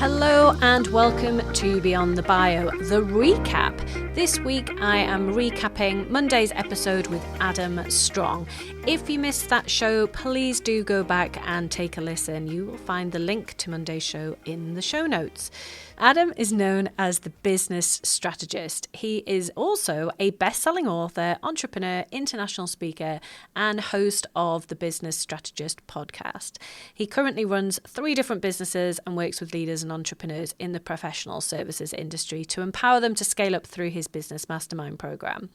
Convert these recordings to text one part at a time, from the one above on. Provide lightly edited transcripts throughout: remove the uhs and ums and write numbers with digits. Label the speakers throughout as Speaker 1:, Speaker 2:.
Speaker 1: Hello and welcome to Beyond the Bio, the recap. This week I am recapping Monday's episode with Adam Strong. If you missed that show, please do go back and take a listen. You will find the link to Monday's show in the show notes. Adam is known as the business strategist. He is also a best-selling author, entrepreneur, international speaker, and host of the Business Strategist podcast. He currently runs 3 different businesses and works with leaders and entrepreneurs in the professional services industry to empower them to scale up through his business mastermind program.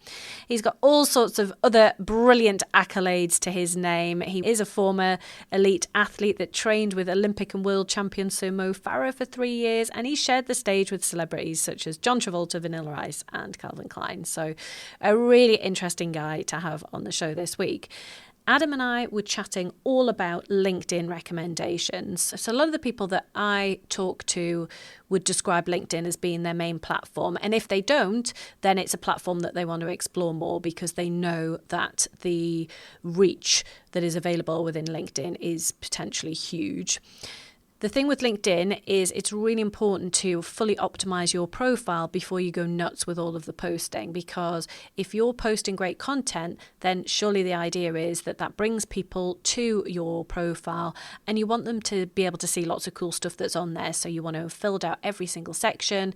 Speaker 1: He's got all sorts of other brilliant accolades to his name. He is a former elite athlete that trained with Olympic and world champion Sir Mo Farah for 3 years, and he shared the stage with celebrities such as John Travolta, Vanilla Ice and Calvin Klein. So a really interesting guy to have on the show this week. Adam and I were chatting all about LinkedIn recommendations. So a lot of the people that I talk to would describe LinkedIn as being their main platform. And if they don't, then it's a platform that they want to explore more because they know that the reach that is available within LinkedIn is potentially huge. The thing with LinkedIn is it's really important to fully optimize your profile before you go nuts with all of the posting, because if you're posting great content, then surely the idea is that that brings people to your profile and you want them to be able to see lots of cool stuff that's on there. So you want to have filled out every single section.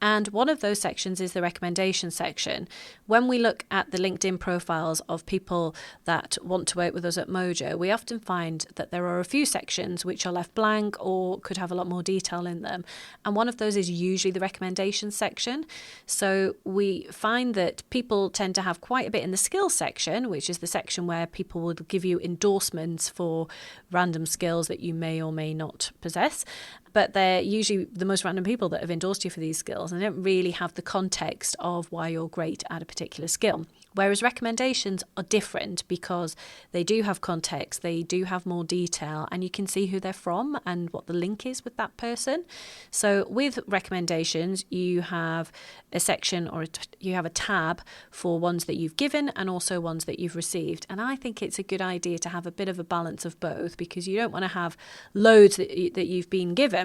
Speaker 1: And one of those sections is the recommendation section. When we look at the LinkedIn profiles of people that want to work with us at Mojo, we often find that there are a few sections which are left blank or could have a lot more detail in them. And one of those is usually the recommendation section. So we find that people tend to have quite a bit in the skills section, which is the section where people would give you endorsements for random skills that you may or may not possess. But they're usually the most random people that have endorsed you for these skills and don't really have the context of why you're great at a particular skill. Whereas recommendations are different because they do have context, they do have more detail, and you can see who they're from and what the link is with that person. So with recommendations, you have a section or you have a tab for ones that you've given and also ones that you've received. And I think it's a good idea to have a bit of a balance of both, because you don't want to have loads that you've been given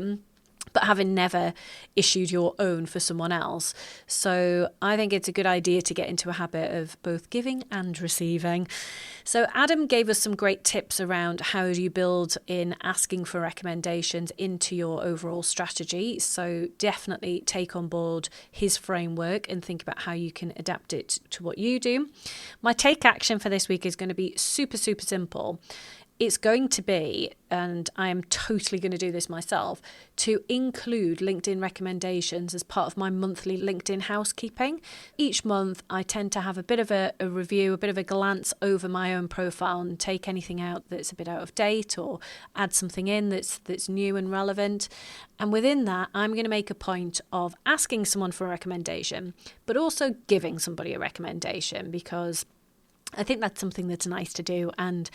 Speaker 1: but having never issued your own for someone else. So I think it's a good idea to get into a habit of both giving and receiving. So Adam gave us some great tips around how do you build in asking for recommendations into your overall strategy. So definitely take on board his framework and think about how you can adapt it to what you do. My take action for this week is going to be super, super simple. It's going to be, and I am totally going to do this myself, to include LinkedIn recommendations as part of my monthly LinkedIn housekeeping. Each month, I tend to have a bit of a review, a bit of a glance over my own profile and take anything out that's a bit out of date or add something in that's new and relevant. And within that, I'm going to make a point of asking someone for a recommendation, but also giving somebody a recommendation, because I think that's something that's nice to do, and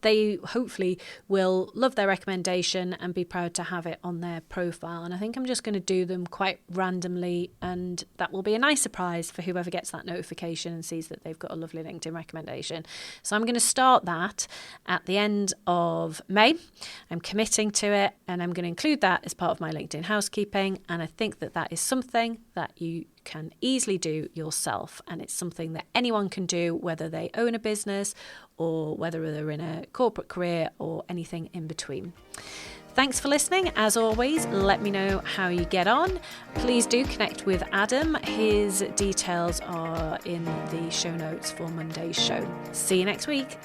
Speaker 1: they hopefully will love their recommendation and be proud to have it on their profile. And I think I'm just going to do them quite randomly, and that will be a nice surprise for whoever gets that notification and sees that they've got a lovely LinkedIn recommendation. So I'm going to start that at the end of May. I'm committing to it, and I'm going to include that as part of my LinkedIn housekeeping. And I think that that is something that you can easily do yourself, and it's something that anyone can do, whether they own a business or whether they're in a corporate career or anything in between. Thanks for listening. As always, let me know how you get on. Please do connect with Adam. His details are in the show notes for Monday's show. See you next week.